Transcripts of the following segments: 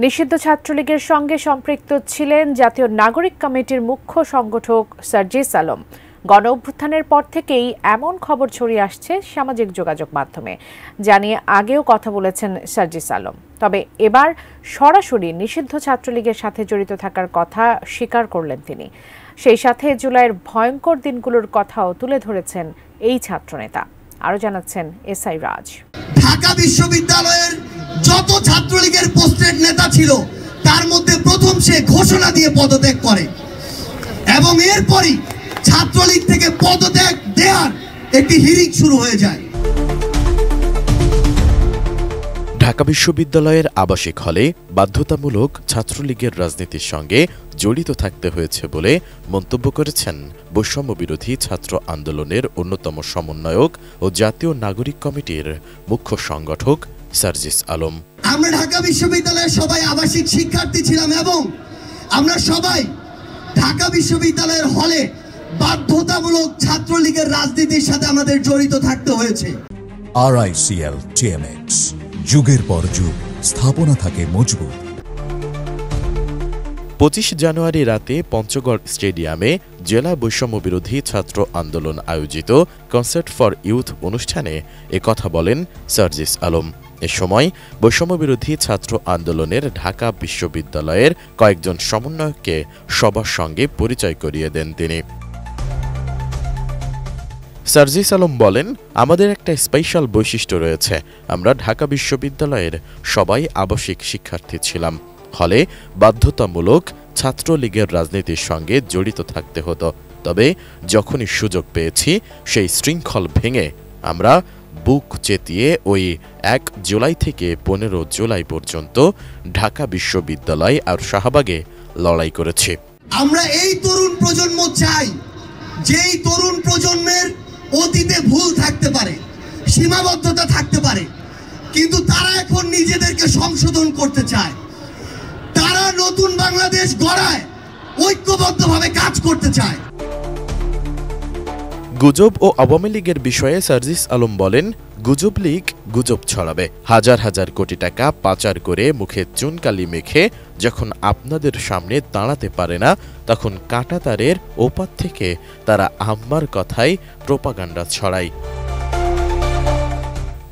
নিষিদ্ধ ছাত্রলীগের সঙ্গে সম্পৃক্ত ছিলেন জাতীয় নাগরিক কমিটির মুখ্য সংগঠক সার্জিস আলম। গণ অভ্যুত্থানের পর থেকেই এমন খবর ছড়িয়ে আসছে সামাজিক যোগাযোগ মাধ্যমে, জানিয়ে আগেও কথা বলেছেন সার্জিস আলম। তবে এবার সরাসরি নিষিদ্ধ ছাত্রলীগের সাথে জড়িত থাকার কথা স্বীকার করলেন তিনি। সেই সাথে জুলাইয়ের ভয়ঙ্কর দিনগুলোর কথাও তুলে ধরেছেন এই ছাত্রনেতা। আরও জানাচ্ছেন এসআই রাজ। ঢাকা বিশ্ববিদ্যালয়ের যত ছাত্রলীগের পোস্টেড নেতা ছিল তার মধ্যে প্রথম সে ঘোষণা দিয়ে পদত্যাগ করে এবং এরপরই ছাত্রলীগ থেকে পদত্যাগ দেওয়ার একটি হিড়িক শুরু হয়ে যায়। ঢাকা বিশ্ববিদ্যালয়ের আবাসিক হলে বাধ্যতামূলক ছাত্রলীগের রাজনীতির সঙ্গে জড়িত থাকতে হয়েছে বলে মন্তব্য করেছেন বৈষম্য বিরোধী ছাত্র আন্দোলনের অন্যতম সমন্বয়ক ও জাতীয় নাগরিক কমিটির মুখ্য সংগঠক সার্জিস আলম। আমরা ঢাকা বিশ্ববিদ্যালয়ের সবাই আবাসিক শিক্ষার্থী ছিলাম এবং আমরা সবাই ঢাকা বিশ্ববিদ্যালয়ের হলে বাধ্যতামূলক ছাত্রলীগের রাজনীতির সাথে আমাদের জড়িত থাকতে হয়েছে। RICL TMX, যুগের পর যুগ স্থাপনা থাকে মজবুত। 25 জানুয়ারি রাতে পঞ্চগড় স্টেডিয়ামে জেলা বৈষম্য বিরোধী ছাত্র আন্দোলন আয়োজিত কনসার্ট ফর ইউথ অনুষ্ঠানে একথা বলেন সার্জিস আলম। এ সময় বৈষম্য বিরোধী ছাত্র আন্দোলনের ঢাকা বিশ্ববিদ্যালয়ের কয়েকজন সমন্বয়ককে সবার সঙ্গে পরিচয় করিয়ে দেন তিনি। সার্জিস আলম বলেন, আমাদের একটা স্পেশাল বৈশিষ্ট্য রয়েছে। আমরা ঢাকা বিশ্ববিদ্যালয়ের সবাই আবাসিক শিক্ষার্থী ছিলাম। ফলে বাধ্যতামূলক ছাত্রলীগের রাজনীতির সঙ্গে জড়িত থাকতে হতো। তবে যখনই সুযোগ পেয়েছি সেই শৃঙ্খল ভেঙে আমরা বুক চেতিয়ে ওই 1 জুলাই থেকে 15 জুলাই পর্যন্ত ঢাকা বিশ্ববিদ্যালয় আর শাহবাগে লড়াই করেছি। আমরা এই তরুণ প্রজন্ম চাই, যেই তরুণ প্রজন্মের অতীতে ভুল থাকতে পারে, সীমাবদ্ধতা থাকতে পারে, কিন্তু তারা এখন নিজেদেরকে সংশোধন করতে চায়। তারা নতুন বাংলাদেশ গড়ায় ঐক্যবদ্ধভাবে কাজ করতে চায়। গুজব ও আওয়ামী লীগের বিষয়ে সার্জিস আলম বলেন, গুজব লীগ গুজব ছড়াবে, হাজার হাজার কোটি টাকা পাচার করে মুখে চুনকালি মেখে যখন আপনাদের সামনে দাঁড়াতে পারে না, তখন কাঁটাতারের ওপার থেকে তারা আম্মার কথায় প্রোপাগান্ডা ছড়ায়।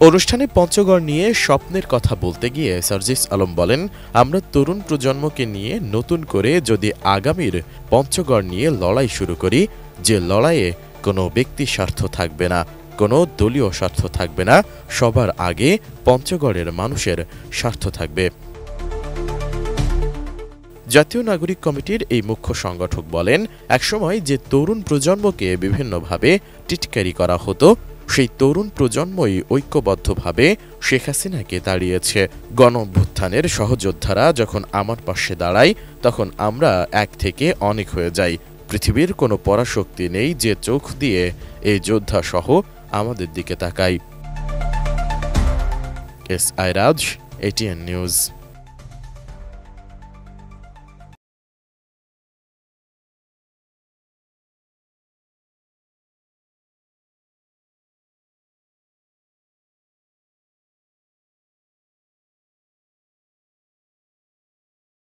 অনুষ্ঠানে পঞ্চগড় নিয়ে স্বপ্নের কথা বলতে গিয়ে সার্জিস আলম বলেন, আমরা তরুণ প্রজন্মকে নিয়ে নতুন করে যদি আগামীর পঞ্চগড় নিয়ে লড়াই শুরু করি, যে লড়াইয়ে কোনো ব্যক্তি স্বার্থ থাকবে না, কোনো দলীয় স্বার্থ থাকবে না, সবার আগে পঞ্চগড়ের মানুষের স্বার্থ থাকবে। জাতীয় নাগরিক কমিটির এই মুখ্য সংগঠক বলেন, একসময় যে তরুণ প্রজন্মকে বিভিন্নভাবে টিটকারি করা হতো, সেই তরুণ প্রজন্মই ঐক্যবদ্ধভাবে শেখ হাসিনাকে দাঁড়িয়েছে। গণ অভ্যুত্থানের সহযোদ্ধারা যখন আমার পাশে দাঁড়ায়, তখন আমরা এক থেকে অনেক হয়ে যাই। পৃথিবীর কোনো পরাশক্তি নেই যে চোখ দিয়ে এই যোদ্ধা সহ আমাদের দিকে তাকায়। এসআই রাজ, ATN নিউজ।